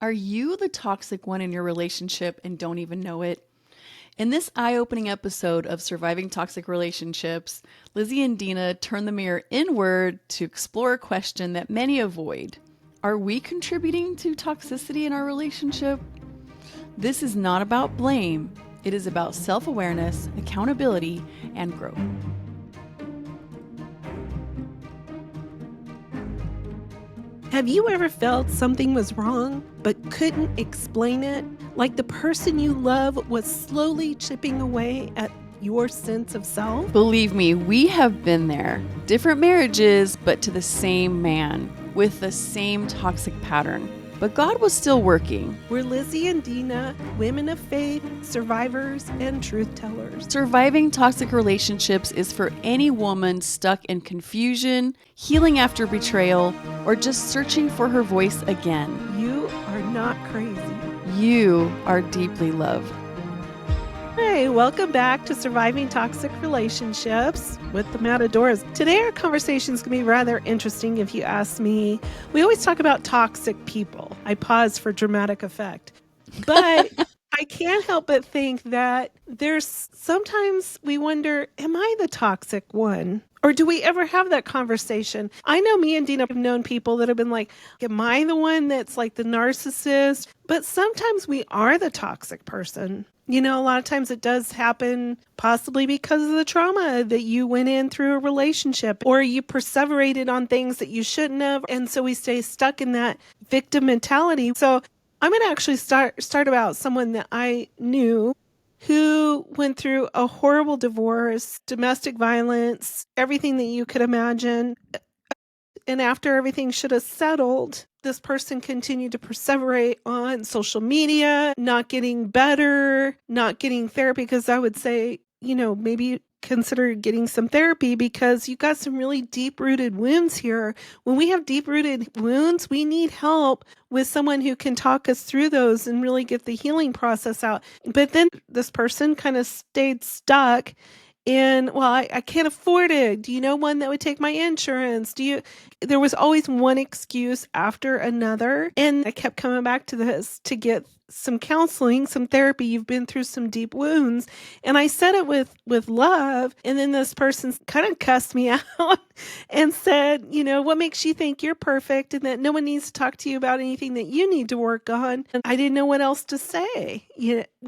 Are you the toxic one in your relationship and don't even know it? In this eye opening episode of Surviving Toxic Relationships, Lizzie and Deana turn the mirror inward to explore a question that many avoid. Are we contributing to toxicity in our relationship? This is not about blame, it is about self awareness, accountability, and growth. Have you ever felt something was wrong but couldn't explain it? Like the person you love was slowly chipping away at your sense of self? Believe me, we have been there. Different marriages, but to the same man, with the same toxic pattern. But God was still working. We're Lizzie and Deana, women of faith, survivors, and truth tellers. Surviving toxic relationships is for any woman stuck in confusion, healing after betrayal, or just searching for her voice again. You are not crazy. You are deeply loved. Hey, welcome back to Surviving Toxic Relationships with the Matadoras. Today our conversation is going to be rather interesting if you ask me. We always talk about toxic people. I pause for dramatic effect. But I can't help but think that there's sometimes we wonder, am I the toxic one? Or do we ever have that conversation? I know me and Deana have known people that have been like, am I the one that's like the narcissist? But sometimes we are the toxic person. You know, a lot of times it does happen possibly because of the trauma that you went in through a relationship or you perseverated on things that you shouldn't have. And so we stay stuck in that victim mentality. So I'm going to actually start about someone that I knew who went through a horrible divorce, domestic violence, everything that you could imagine. And after everything should have settled, this person continued to perseverate on social media, not getting better, not getting therapy, because I would say, you know, maybe consider getting some therapy because you got some really deep-rooted wounds here. When we have deep-rooted wounds, we need help with someone who can talk us through those and really get the healing process out. But then this person kind of stayed stuck in, well, I can't afford it. Do you know one that would take my insurance? There was always one excuse after another. And I kept coming back to this to get some counseling, some therapy. You've been through some deep wounds. And I said it with love. And then this person kind of cussed me out and said, you know, what makes you think you're perfect and that no one needs to talk to you about anything that you need to work on? And I didn't know what else to say,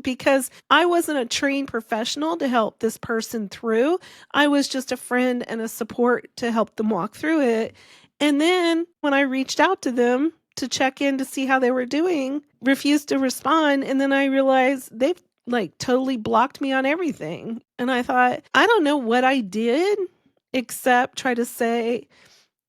because I wasn't a trained professional to help this person through. I was just a friend and a support to help them walk through it. And then when I reached out to them to check in to see how they were doing, refused to respond. And then I realized they've like totally blocked me on everything. And I thought, I don't know what I did except try to say,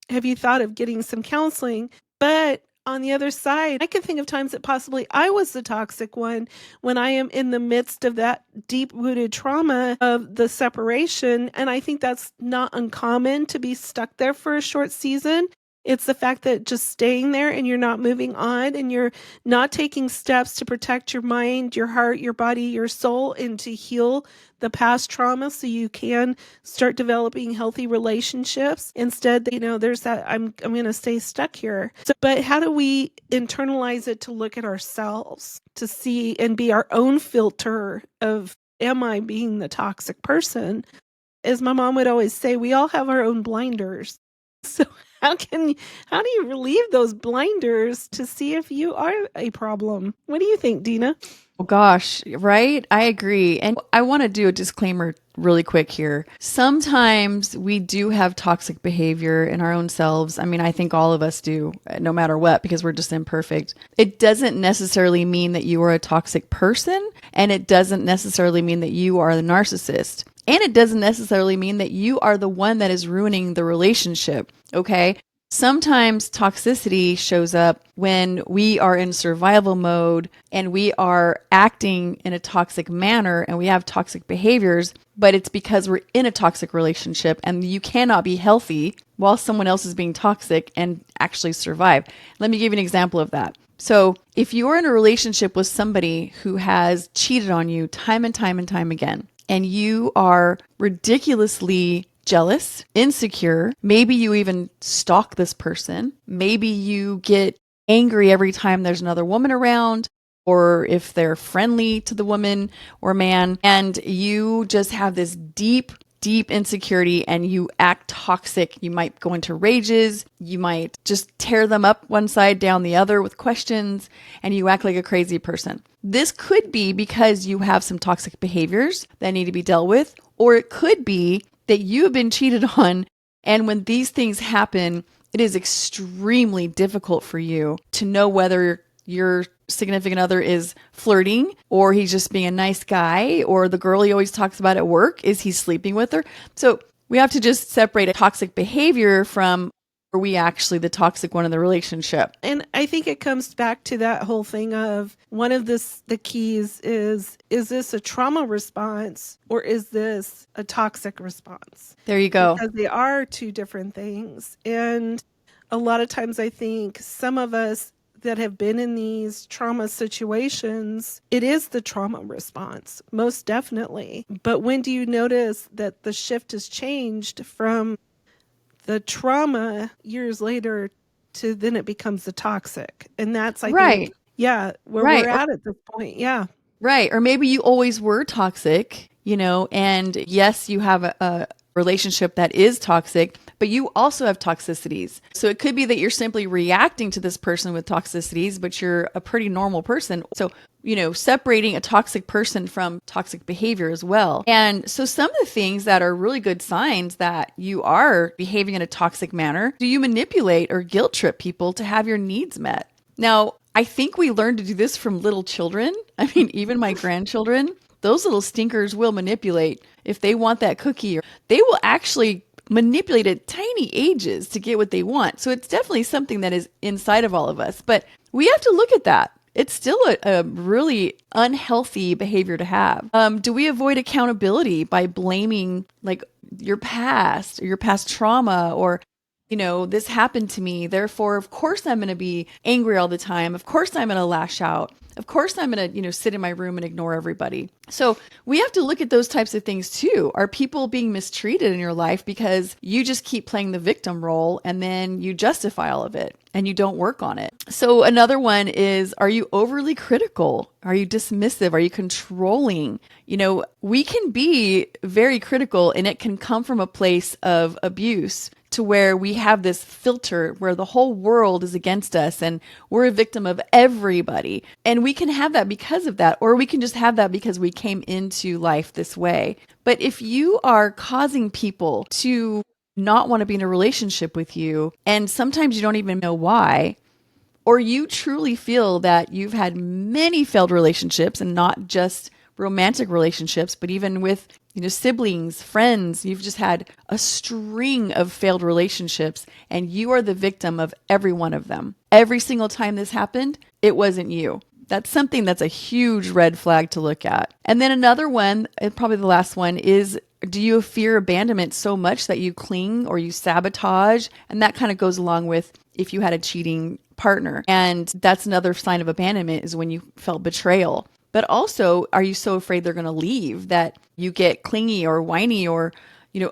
have you thought of getting some counseling? But on the other side, I can think of times that possibly I was the toxic one when I am in the midst of that deep-rooted trauma of the separation. And I think that's not uncommon to be stuck there for a short season. It's the fact that just staying there and you're not moving on and you're not taking steps to protect your mind, your heart, your body, your soul, and to heal the past trauma so you can start developing healthy relationships. Instead, you know, there's that I'm going to stay stuck here. So, but how do we internalize it to look at ourselves, to see and be our own filter of, am I being the toxic person? As my mom would always say, we all have our own blinders. So how do you relieve those blinders to see if you are a problem? What do you think, Deana? Oh gosh, right? I agree. And I want to do a disclaimer really quick here. Sometimes we do have toxic behavior in our own selves. I mean, I think all of us do, no matter what, because we're just imperfect. It doesn't necessarily mean that you are a toxic person, and it doesn't necessarily mean that you are the narcissist. And it doesn't necessarily mean that you are the one that is ruining the relationship, okay? Sometimes toxicity shows up when we are in survival mode and we are acting in a toxic manner and we have toxic behaviors, but it's because we're in a toxic relationship and you cannot be healthy while someone else is being toxic and actually survive. Let me give you an example of that. So if you're in a relationship with somebody who has cheated on you time and time and time again, and you are ridiculously jealous, insecure, maybe you even stalk this person, maybe you get angry every time there's another woman around, or if they're friendly to the woman or man, and you just have this deep insecurity and you act toxic. You might go into rages. You might just tear them up one side, down the other with questions, and you act like a crazy person. This could be because you have some toxic behaviors that need to be dealt with, or it could be that you have been cheated on. And when these things happen, it is extremely difficult for you to know whether your significant other is flirting or he's just being a nice guy, or the girl he always talks about at work, is he sleeping with her? So we have to just separate a toxic behavior from, are we actually the toxic one in the relationship? And I think it comes back to that whole thing of the keys is this a trauma response or is this a toxic response? There you go. Because they are two different things. And a lot of times I think some of us that have been in these trauma situations, it is the trauma response, most definitely. But when do you notice that the shift has changed from the trauma years later to then it becomes the toxic? And that's, I think, where we're at this point. Yeah. Right. Or maybe you always were toxic, and yes, you have a relationship that is toxic, but you also have toxicities. So it could be that you're simply reacting to this person with toxicities, but you're a pretty normal person. So, separating a toxic person from toxic behavior as well. And so some of the things that are really good signs that you are behaving in a toxic manner, do you manipulate or guilt trip people to have your needs met? Now, I think we learned to do this from little children. I mean, even my grandchildren, those little stinkers will manipulate. If they want that cookie, they will actually manipulate at tiny ages to get what they want. So it's definitely something that is inside of all of us. But we have to look at that. It's still a really unhealthy behavior to have. Do we avoid accountability by blaming like your past or your past trauma, or this happened to me, therefore, of course, I'm going to be angry all the time. Of course, I'm going to lash out. Of course, I'm going to, sit in my room and ignore everybody. So we have to look at those types of things too. Are people being mistreated in your life because you just keep playing the victim role and then you justify all of it and you don't work on it? So another one is, are you overly critical? Are you dismissive? Are you controlling? We can be very critical and it can come from a place of abuse, to where we have this filter where the whole world is against us and we're a victim of everybody. And we can have that because of that, or we can just have that because we came into life this way. But if you are causing people to not want to be in a relationship with you, and sometimes you don't even know why, or you truly feel that you've had many failed relationships and not just romantic relationships, but even with siblings, friends, you've just had a string of failed relationships and you are the victim of every one of them. Every single time this happened, it wasn't you. That's something that's a huge red flag to look at. And then another one, and probably the last one, is, do you fear abandonment so much that you cling or you sabotage? And that kind of goes along with if you had a cheating partner. And that's another sign of abandonment, is when you felt betrayal. But also, are you so afraid they're going to leave that you get clingy or whiny or,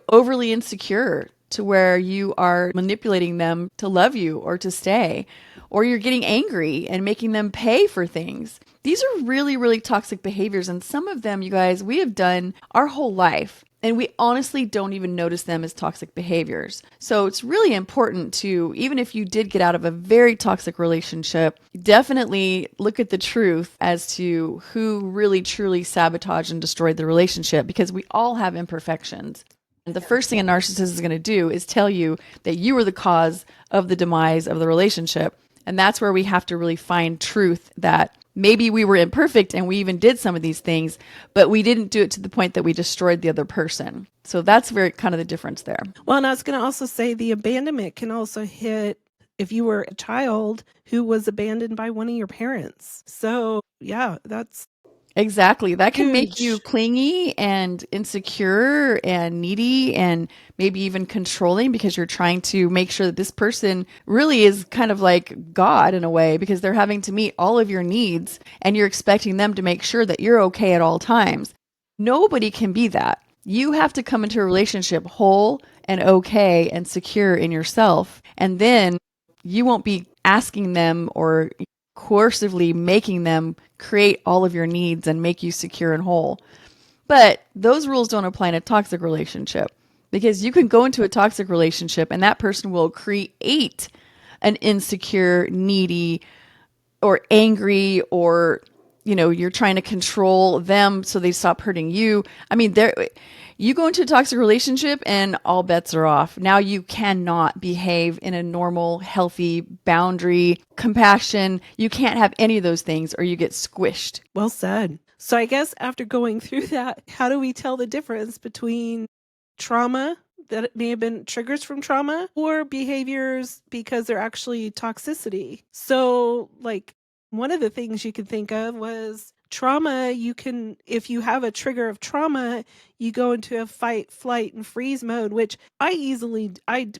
overly insecure to where you are manipulating them to love you or to stay, or you're getting angry and making them pay for things? These are really, really toxic behaviors. And some of them, you guys, we have done our whole life. And we honestly don't even notice them as toxic behaviors. So it's really important to, even if you did get out of a very toxic relationship, definitely look at the truth as to who really truly sabotaged and destroyed the relationship, because we all have imperfections. And the first thing a narcissist is going to do is tell you that you were the cause of the demise of the relationship. And that's where we have to really find truth, that maybe we were imperfect and we even did some of these things, but we didn't do it to the point that we destroyed the other person. So that's very kind of the difference there. Well, and I was going to also say the abandonment can also hit if you were a child who was abandoned by one of your parents. So yeah, that's exactly. That can huge. make you clingy and insecure and needy and maybe even controlling, because you're trying to make sure that this person really is kind of like God in a way, because they're having to meet all of your needs and you're expecting them to make sure that you're okay at all times. Nobody can be that. You have to come into a relationship whole and okay and secure in yourself. And then you won't be asking them or coercively making them create all of your needs and make you secure and whole. But those rules don't apply in a toxic relationship, because you can go into a toxic relationship and that person will create an insecure, needy, or angry, or you're trying to control them so they stop hurting you. I mean, you go into a toxic relationship and all bets are off. Now you cannot behave in a normal, healthy boundary, compassion. You can't have any of those things or you get squished. Well said. So I guess after going through that, how do we tell the difference between trauma that it may have been triggers from trauma or behaviors because they're actually toxicity? So like one of the things you could think of was trauma. If you have a trigger of trauma, you go into a fight, flight, and freeze mode, which I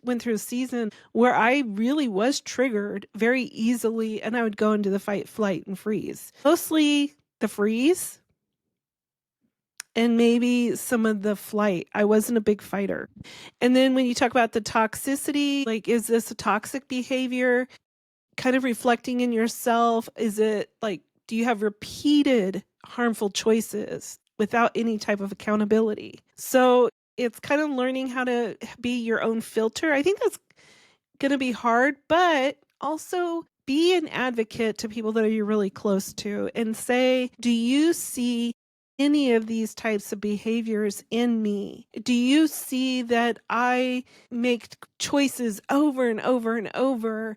went through a season where I really was triggered very easily, and I would go into the fight, flight, and freeze. Mostly the freeze and maybe some of the flight. I wasn't a big fighter. And then when you talk about the toxicity, like, is this a toxic behavior? Kind of reflecting in yourself. Is it like, do you have repeated harmful choices without any type of accountability? So it's kind of learning how to be your own filter. I think that's going to be hard, but also be an advocate to people that you're really close to and say, do you see any of these types of behaviors in me? Do you see that I make choices over and over and over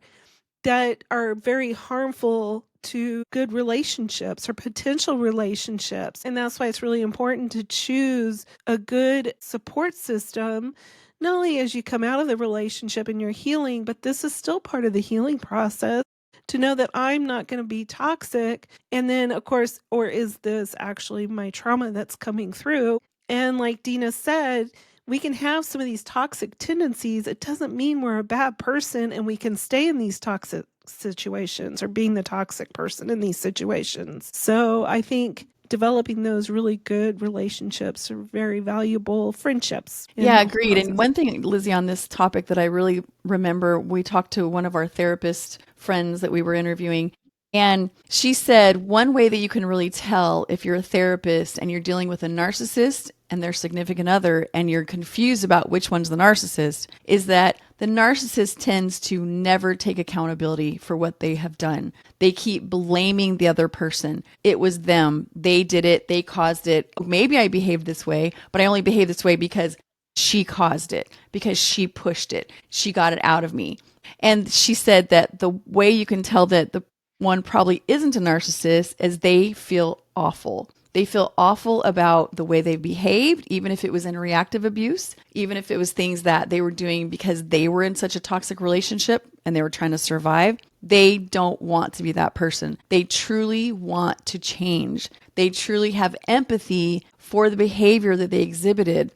that are very harmful to good relationships or potential relationships? And that's why it's really important to choose a good support system, not only as you come out of the relationship and you're healing, but this is still part of the healing process, to know that I'm not going to be toxic. And then, of course, or is this actually my trauma that's coming through? And like Deana said, we can have some of these toxic tendencies. It doesn't mean we're a bad person, and we can stay in these toxic situations or being the toxic person in these situations. So I think developing those really good relationships are very valuable friendships. Yeah, agreed. And one thing, Lizzie, on this topic that I really remember, we talked to one of our therapist friends that we were interviewing, and she said one way that you can really tell if you're a therapist and you're dealing with a narcissist and their significant other and you're confused about which one's the narcissist is that the narcissist tends to never take accountability for what they have done. They keep blaming the other person. It was them. They did it. They caused it. Maybe I behaved this way, but I only behaved this way because she caused it, because she pushed it. She got it out of me. And she said that the way you can tell that the one probably isn't a narcissist is they feel awful. They feel awful about the way they behaved, even if it was in reactive abuse, even if it was things that they were doing because they were in such a toxic relationship and they were trying to survive. They don't want to be that person. They truly want to change. They truly have empathy for the behavior that they exhibited.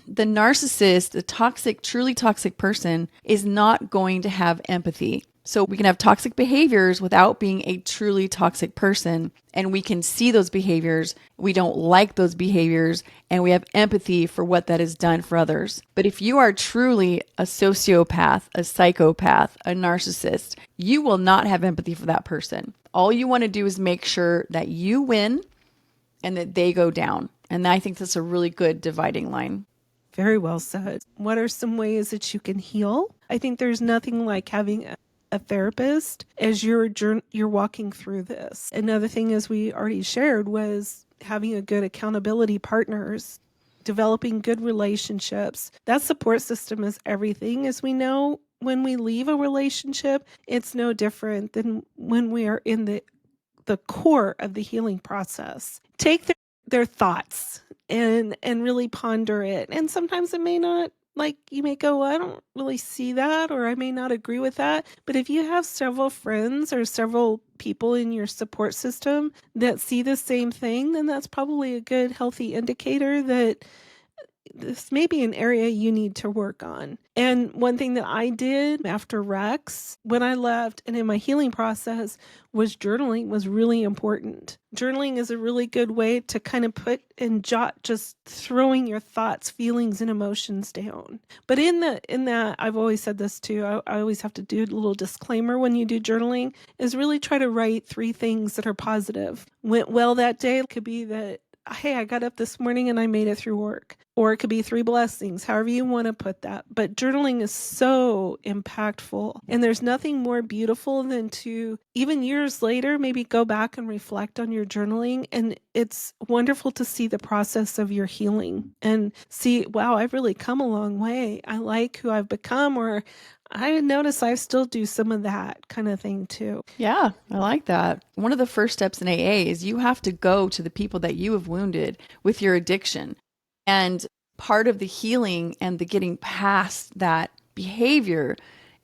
The narcissist, the toxic, truly toxic person, is not going to have empathy. So we can have toxic behaviors without being a truly toxic person, and we can see those behaviors. We don't like those behaviors, and we have empathy for what that has done for others. But if you are truly a sociopath, a psychopath, a narcissist, you will not have empathy for that person. All you want to do is make sure that you win and that they go down. And I think that's a really good dividing line. Very well said. What are some ways that you can heal? I think there's nothing like having a therapist as you're walking through this. Another thing, as we already shared, was having a good accountability partners, developing good relationships. That support system is everything. As we know, when we leave a relationship, it's no different than when we are in the core of the healing process. Take their thoughts and really ponder it. And sometimes it may not, like, you may go, well, I don't really see that, or I may not agree with that. But if you have several friends or several people in your support system that see the same thing, then that's probably a good, healthy indicator that this may be an area you need to work on. And one thing that I did after Rex, when I left and in my healing process, was journaling was really important. Journaling is a really good way to kind of put and jot, just throwing your thoughts, feelings, and emotions down. But in that, I've always said this too. I always have to do a little disclaimer when you do journaling, is really try to write 3 things that are positive. Went well that day. It could be that, hey, I got up this morning and I made it through work. Or it could be 3 blessings, however you want to put that. But journaling is so impactful. And there's nothing more beautiful than to, even years later, maybe go back and reflect on your journaling. And it's wonderful to see the process of your healing and see, wow, I've really come a long way. I like who I've become, or I notice I still do some of that kind of thing too. Yeah, I like that. One of the first steps in AA is you have to go to the people that you have wounded with your addiction. And part of the healing and the getting past that behavior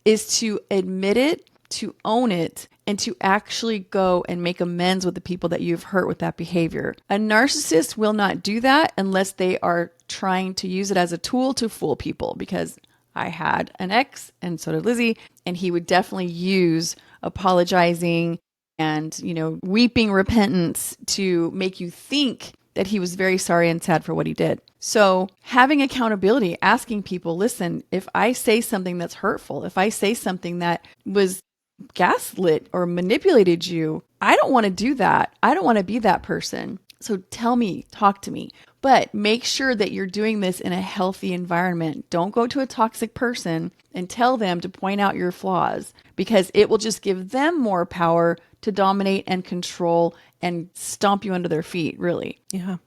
is to admit it, to own it, and to actually go and make amends with the people that you've hurt with that behavior. A narcissist will not do that unless they are trying to use it as a tool to fool people, because I had an ex, and so did Lizzie, and he would definitely use apologizing and, weeping repentance to make you think that he was very sorry and sad for what he did. So having accountability, asking people, listen, if I say something that's hurtful, if I say something that was gaslit or manipulated you, I don't want to do that. I don't want to be that person. So tell me, talk to me. But make sure that you're doing this in a healthy environment. Don't go to a toxic person and tell them to point out your flaws, because it will just give them more power to dominate and control and stomp you under their feet, really. Yeah.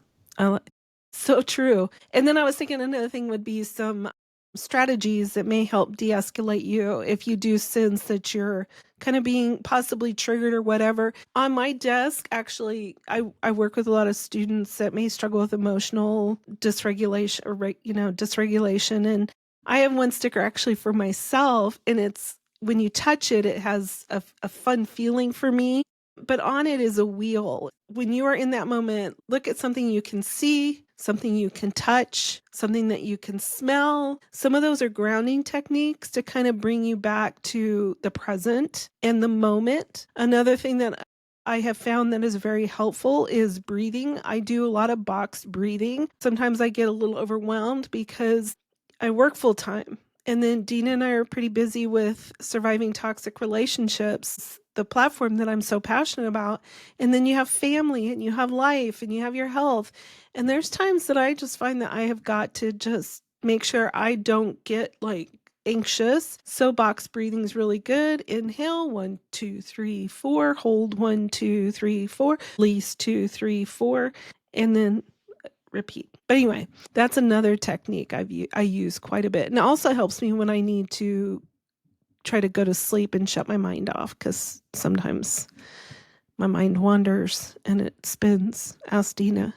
So true. And then I was thinking another thing would be some strategies that may help de-escalate you if you do sense that you're kind of being possibly triggered or whatever. On my desk, actually, I work with a lot of students that may struggle with emotional dysregulation or, dysregulation. And I have one sticker actually for myself, and it's, when you touch it, it has a fun feeling for me. But on it is a wheel. When you are in that moment, look at something you can see, something you can touch, something that you can smell. Some of those are grounding techniques to kind of bring you back to the present and the moment. Another thing that I have found that is very helpful is breathing. I do a lot of box breathing. Sometimes I get a little overwhelmed because I work full time. And then Deana and I are pretty busy with surviving toxic relationships, the platform that I'm so passionate about. And then you have family and you have life and you have your health. And there's times that I just find that I have got to just make sure I don't get anxious. So box breathing is really good. Inhale, 1, 2, 3, 4. Hold 1, 2, 3, 4. Release 2, 3, 4. And then repeat. But anyway, that's another technique I use quite a bit. And it also helps me when I need to try to go to sleep and shut my mind off, because sometimes my mind wanders and it spins. Ask Deana.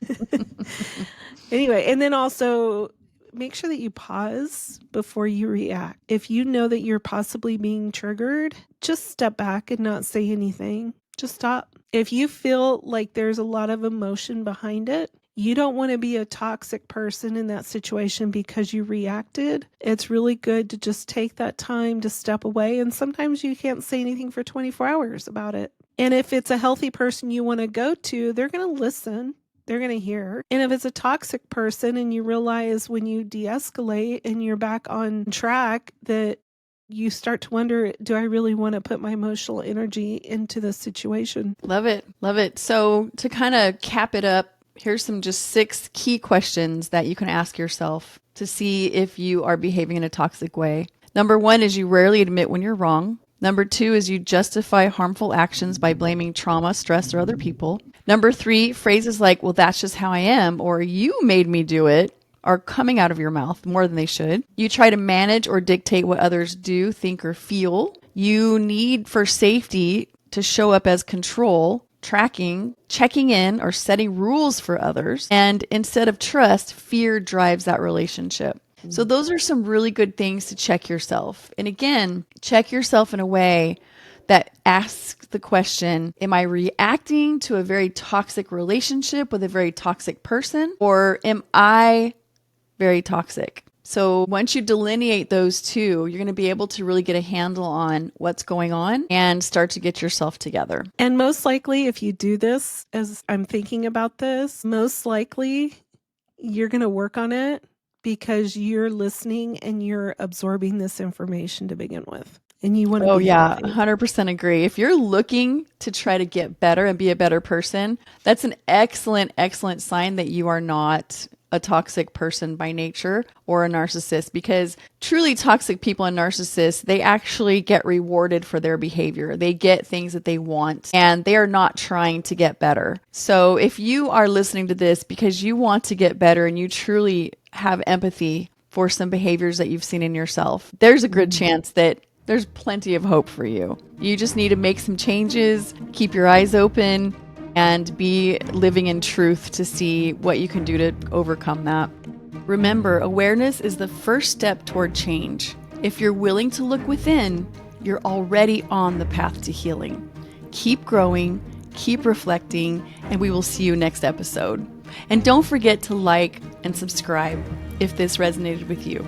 Anyway, and then also make sure that you pause before you react. If you know that you're possibly being triggered, just step back and not say anything. Just stop. If you feel like there's a lot of emotion behind it, you don't want to be a toxic person in that situation because you reacted. It's really good to just take that time to step away. And sometimes you can't say anything for 24 hours about it. And if it's a healthy person you want to go to, they're going to listen. They're going to hear. And if it's a toxic person and you realize when you de-escalate and you're back on track that you start to wonder, do I really want to put my emotional energy into this situation? Love it. Love it. So to kind of cap it up, here's some just 6 key questions that you can ask yourself to see if you are behaving in a toxic way. Number 1 is you rarely admit when you're wrong. Number 2 is you justify harmful actions by blaming trauma, stress, or other people. Number 3, phrases like, well, that's just how I am, or you made me do it, are coming out of your mouth more than they should. You try to manage or dictate what others do, think, or feel. You need for safety to show up as control, tracking, checking in, or setting rules for others. And instead of trust, fear drives that relationship. So those are some really good things to check yourself. And again, check yourself in a way that asks the question, am I reacting to a very toxic relationship with a very toxic person? Or am I very toxic. So once you delineate those two, you're going to be able to really get a handle on what's going on and start to get yourself together. And most likely, if you do this, as I'm thinking about this, most likely you're going to work on it because you're listening and you're absorbing this information to begin with. And you want to be healthy. 100% agree. If you're looking to try to get better and be a better person, that's an excellent, excellent sign that you are not a toxic person by nature or a narcissist, because truly toxic people and narcissists, they actually get rewarded for their behavior. They get things that they want and they are not trying to get better. So if you are listening to this because you want to get better and you truly have empathy for some behaviors that you've seen in yourself, there's a good chance that there's plenty of hope for you. You just need to make some changes, keep your eyes open, and be living in truth to see what you can do to overcome that. Remember, awareness is the first step toward change. If you're willing to look within, you're already on the path to healing. Keep growing, keep reflecting, and we will see you next episode. And don't forget to like and subscribe if this resonated with you.